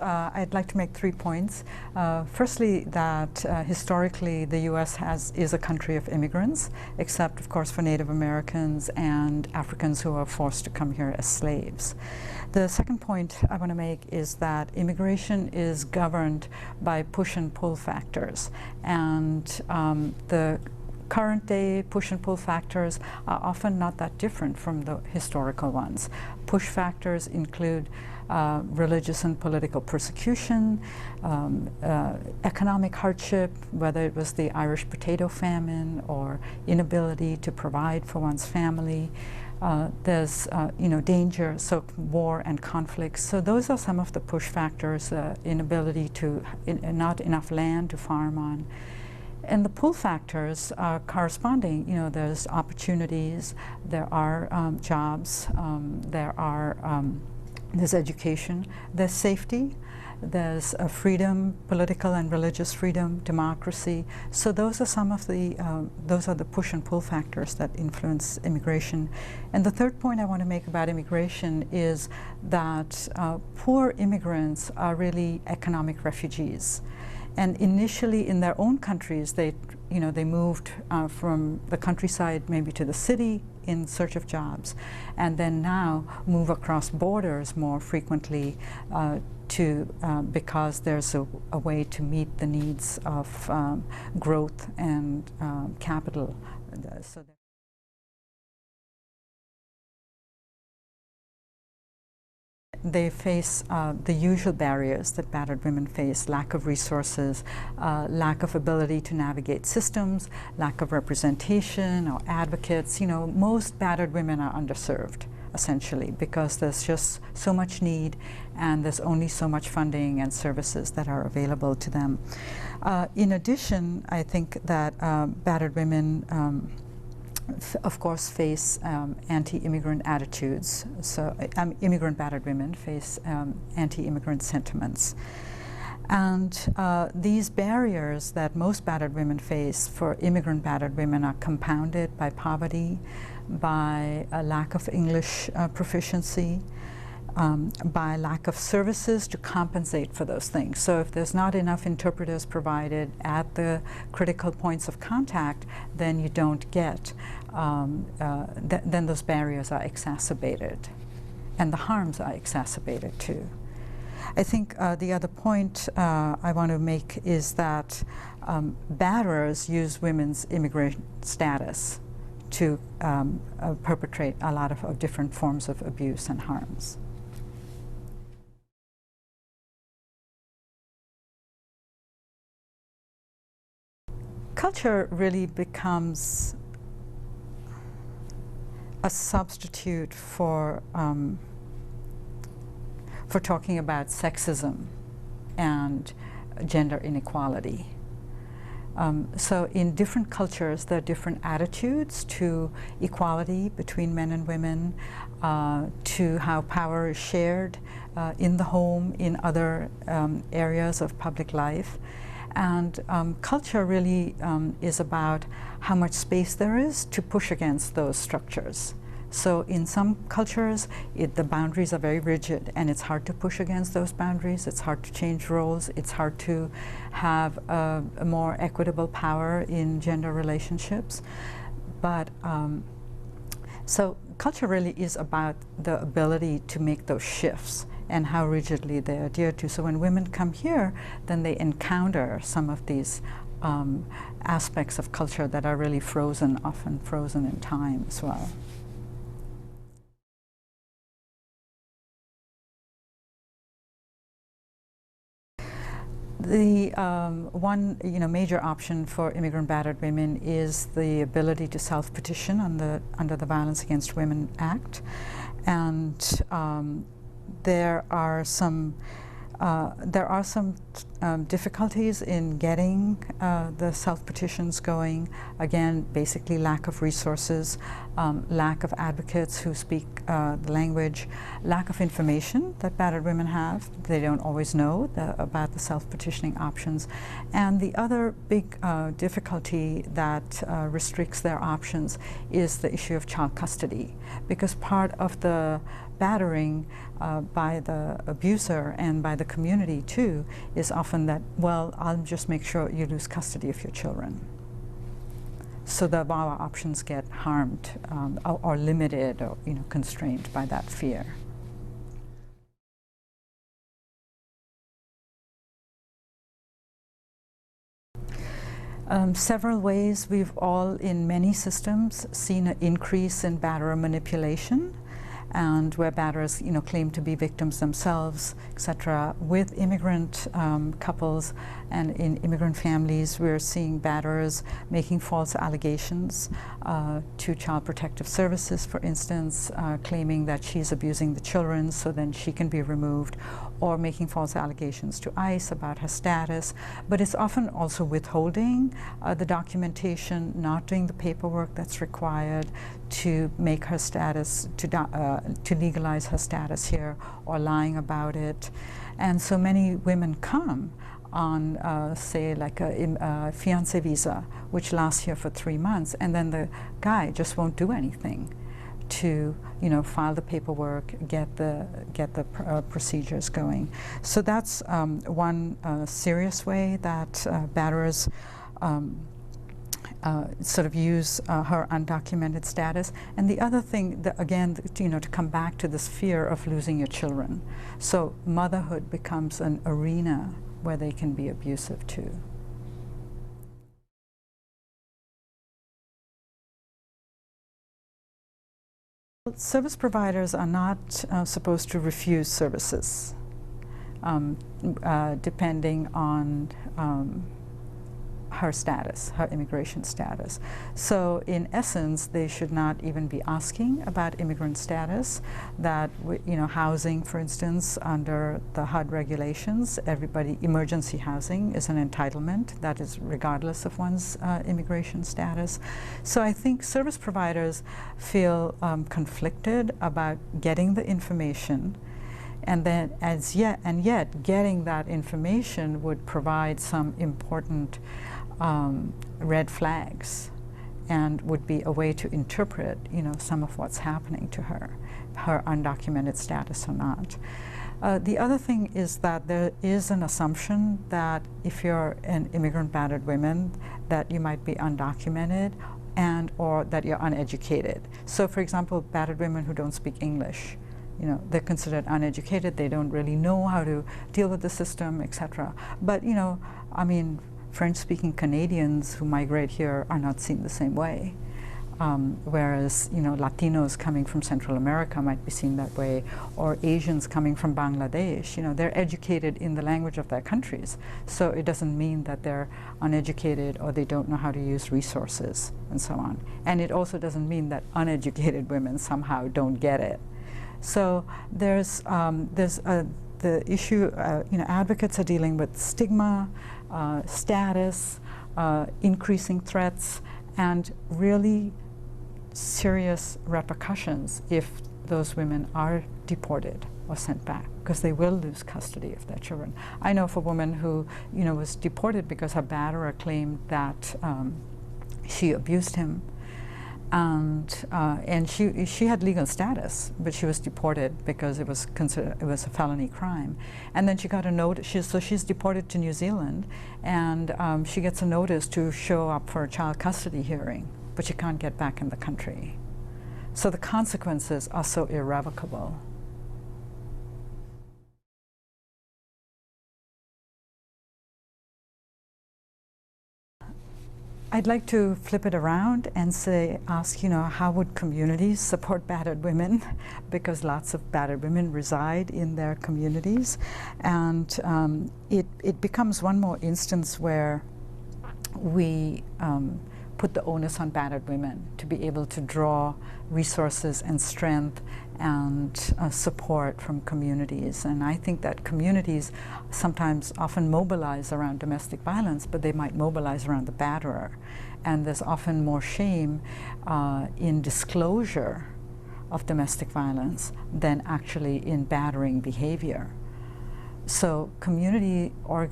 I'd like to make 3 points. Firstly, that historically the U.S. is a country of immigrants, except of course for Native Americans and Africans who are forced to come here as slaves. The second point I want to make is that immigration is governed by push and pull factors, and the current day push and pull factors are often not that different from the historical ones. Push factors include religious and political persecution, economic hardship, whether it was the Irish potato famine or inability to provide for one's family. There's danger, so war and conflicts. So those are some of the push factors, inability to, not enough land to farm on. And the pull factors are corresponding. There's opportunities, there are jobs, there's education, there's safety, there's freedom, political and religious freedom, democracy. So those are some of the push and pull factors that influence immigration. And the third point I want to make about immigration is that poor immigrants are really economic refugees. And initially in their own countries, they moved from the countryside maybe to the city in search of jobs, and then now move across borders more frequently because there's a way to meet the needs of growth and capital. They face the usual barriers that battered women face: lack of resources, lack of ability to navigate systems, lack of representation or advocates. Most battered women are underserved, essentially, because there's just so much need and there's only so much funding and services that are available to them. In addition, I think that battered women of course face anti-immigrant attitudes. So immigrant battered women face anti-immigrant sentiments. And these barriers that most battered women face for immigrant battered women are compounded by poverty, by a lack of English proficiency, by lack of services to compensate for those things. So if there's not enough interpreters provided at the critical points of contact, then you don't get, then those barriers are exacerbated, and the harms are exacerbated too. I think the other point I want to make is that batterers use women's immigrant status to perpetrate a lot of different forms of abuse and harms. Culture really becomes a substitute for talking about sexism and gender inequality. So in different cultures, there are different attitudes to equality between men and women, to how power is shared in the home, in other areas of public life. And culture really is about how much space there is to push against those structures. So in some cultures, the boundaries are very rigid, and it's hard to push against those boundaries. It's hard to change roles. It's hard to have a more equitable power in gender relationships. But so culture really is about the ability to make those shifts and how rigidly they adhere to. So when women come here, then they encounter some of these aspects of culture that are really frozen, often frozen in time as well. The one major option for immigrant battered women is the ability to self-petition under the Violence Against Women Act, and there are some difficulties in getting the self-petitions going. Again, basically lack of resources, lack of advocates who speak the language, lack of information that battered women have. They don't always know about the self-petitioning options. And the other big difficulty that restricts their options is the issue of child custody, because part of the battering by the abuser and by the community too is often that, well, I'll just make sure you lose custody of your children. So that our options get harmed or limited or constrained by that fear. Several ways. We've all, in many systems, seen an increase in batterer manipulation, and where batterers claim to be victims themselves, etc. With immigrant couples and in immigrant families, we're seeing batterers making false allegations to Child Protective Services, for instance, claiming that she's abusing the children so then she can be removed, or making false allegations to ICE about her status. But it's often also withholding the documentation, not doing the paperwork that's required to make her status, to legalize her status here, or lying about it. And so many women come on, say, like a fiancé visa, which lasts here for 3 months, and then the guy just won't do anything to file the paperwork, get the procedures going. So that's one serious way that batterers sort of use her undocumented status. And the other thing, again, to come back to this fear of losing your children. So motherhood becomes an arena where they can be abusive too. Service providers are not supposed to refuse services depending on her status, her immigration status. So in essence, they should not even be asking about immigrant status. That, housing, for instance, under the HUD regulations, emergency housing is an entitlement that is regardless of one's immigration status. So I think service providers feel conflicted about getting the information, and then yet getting that information would provide some important red flags, and would be a way to interpret, some of what's happening to her undocumented status or not. The other thing is that there is an assumption that if you're an immigrant battered woman, that you might be undocumented or that you're uneducated. So, for example, battered women who don't speak English, they're considered uneducated. They don't really know how to deal with the system, etc. But I mean, French-speaking Canadians who migrate here are not seen the same way. Whereas, Latinos coming from Central America might be seen that way, or Asians coming from Bangladesh. They're educated in the language of their countries. So it doesn't mean that they're uneducated or they don't know how to use resources and so on. And it also doesn't mean that uneducated women somehow don't get it. So there's the issue, advocates are dealing with stigma, status, increasing threats, and really serious repercussions if those women are deported or sent back, because they will lose custody of their children. I know of a woman who, was deported because her batterer claimed that she abused him. And she had legal status, but she was deported because it was a felony crime. And then she got a notice. So she's deported to New Zealand, and she gets a notice to show up for a child custody hearing, but she can't get back in the country. So the consequences are so irrevocable. I'd like to flip it around and ask, how would communities support battered women? Because lots of battered women reside in their communities. And it becomes one more instance where we put the onus on battered women to be able to draw resources and strength and support from communities. And I think that communities sometimes often mobilize around domestic violence, but they might mobilize around the batterer. And there's often more shame in disclosure of domestic violence than actually in battering behavior. So community or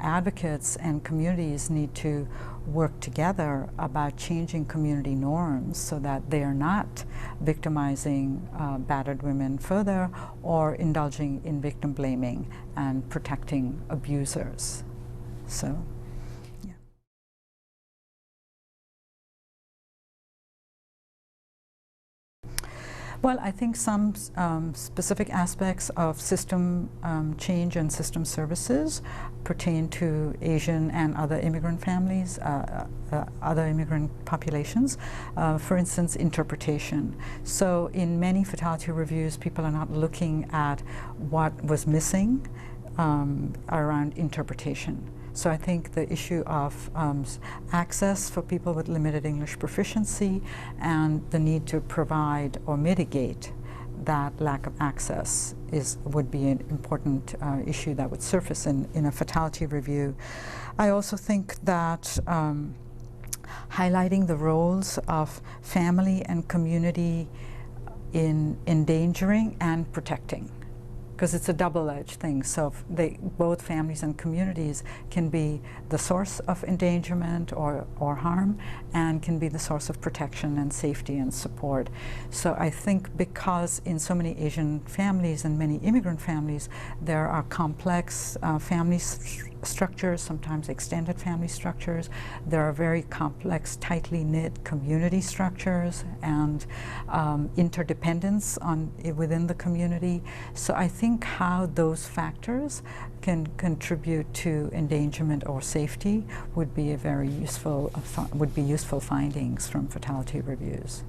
advocates and communities need to work together about changing community norms so that they are not victimizing battered women further or indulging in victim blaming and protecting abusers. So. Well, I think some specific aspects of system change and system services pertain to Asian and other immigrant families, other immigrant populations. For instance, interpretation. So in many fatality reviews, people are not looking at what was missing around interpretation. So I think the issue of access for people with limited English proficiency and the need to provide or mitigate that lack of access would be an important issue that would surface in a fatality review. I also think that highlighting the roles of family and community in endangering and protecting, because it's a double-edged thing. So both families and communities can be the source of endangerment or harm, and can be the source of protection and safety and support. So I think because in so many Asian families and many immigrant families, there are complex family structures, sometimes extended family structures. There are very complex, tightly knit community structures and interdependence within the community. So I think how those factors can contribute to endangerment or safety would be a very useful findings from fatality reviews.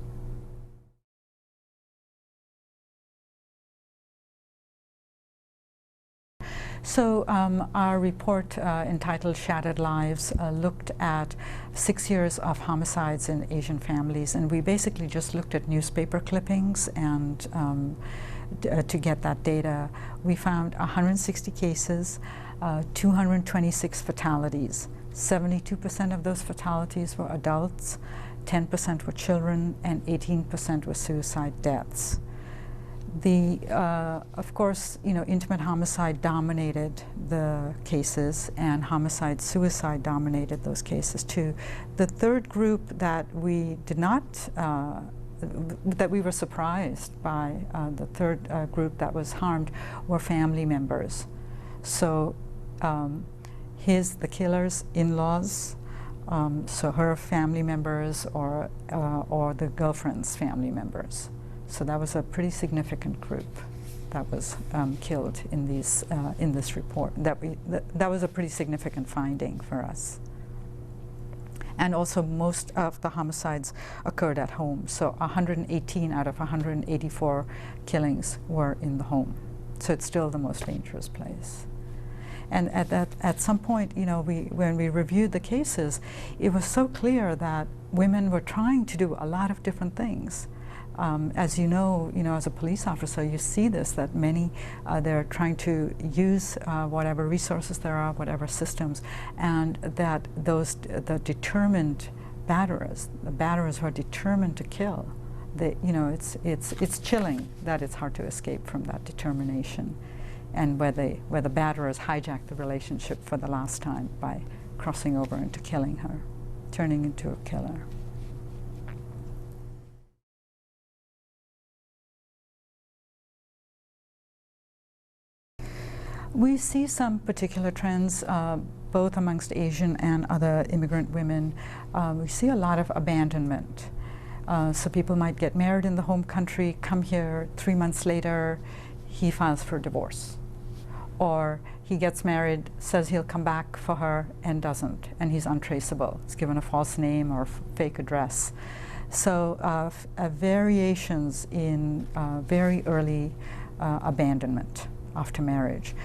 So our report entitled Shattered Lives looked at 6 years of homicides in Asian families, and we basically just looked at newspaper clippings and to get that data. We found 160 cases, 226 fatalities. 72% of those fatalities were adults, 10% were children, and 18% were suicide deaths. Of course, intimate homicide dominated the cases, and homicide-suicide dominated those cases too. The third group that we did not, that we were surprised by, the third group that was harmed were family members. So the killer's in-laws, so her family members or the girlfriend's family members. So that was a pretty significant group that was killed in this report. That was a pretty significant finding for us. And also most of the homicides occurred at home. So 118 out of 184 killings were in the home. So it's still the most dangerous place. And at some point, when we reviewed the cases, it was so clear that women were trying to do a lot of different things. As you know, as a police officer, you see this, that many, they're trying to use whatever resources there are, whatever systems, and that the determined batterers, the batterers who are determined to kill, it's chilling that it's hard to escape from that determination, and where the batterers hijack the relationship for the last time by crossing over into killing her, turning into a killer. We see some particular trends both amongst Asian and other immigrant women. We see a lot of abandonment. So people might get married in the home country, come here, 3 months later, he files for divorce. Or he gets married, says he'll come back for her, and doesn't, and he's untraceable. He's given a false name or fake address. So variations in very early abandonment after marriage.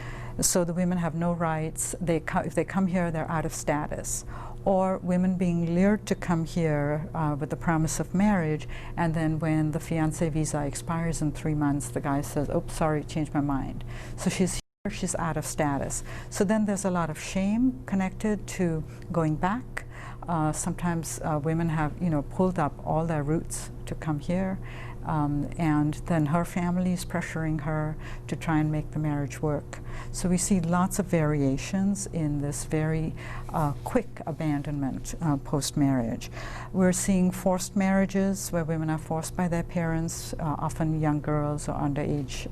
So the women have no rights. If they come here, they're out of status. Or women being lured to come here with the promise of marriage, and then when the fiancé visa expires in 3 months, the guy says, "Oops, sorry, changed my mind." So she's here, she's out of status. So then there's a lot of shame connected to going back. Sometimes women have, pulled up all their roots to come here. and then her family is pressuring her to try and make the marriage work. So we see lots of variations in this very quick abandonment post-marriage. We're seeing forced marriages where women are forced by their parents, often young girls or underage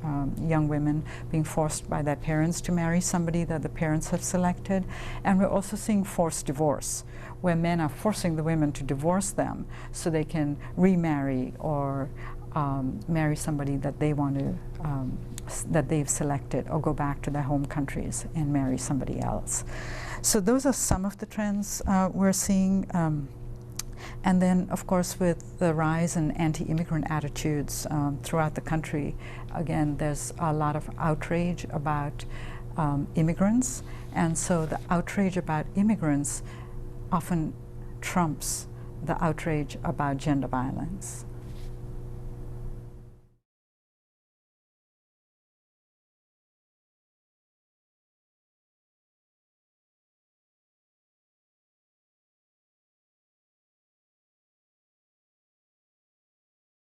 young women being forced by their parents to marry somebody that the parents have selected. And we're also seeing forced divorce, where men are forcing the women to divorce them so they can remarry or marry somebody that they want to, that they've selected, or go back to their home countries and marry somebody else. So those are some of the trends we're seeing. And then, of course, with the rise in anti-immigrant attitudes throughout the country, again, there's a lot of outrage about immigrants. And so the outrage about immigrants often trumps the outrage about gender violence.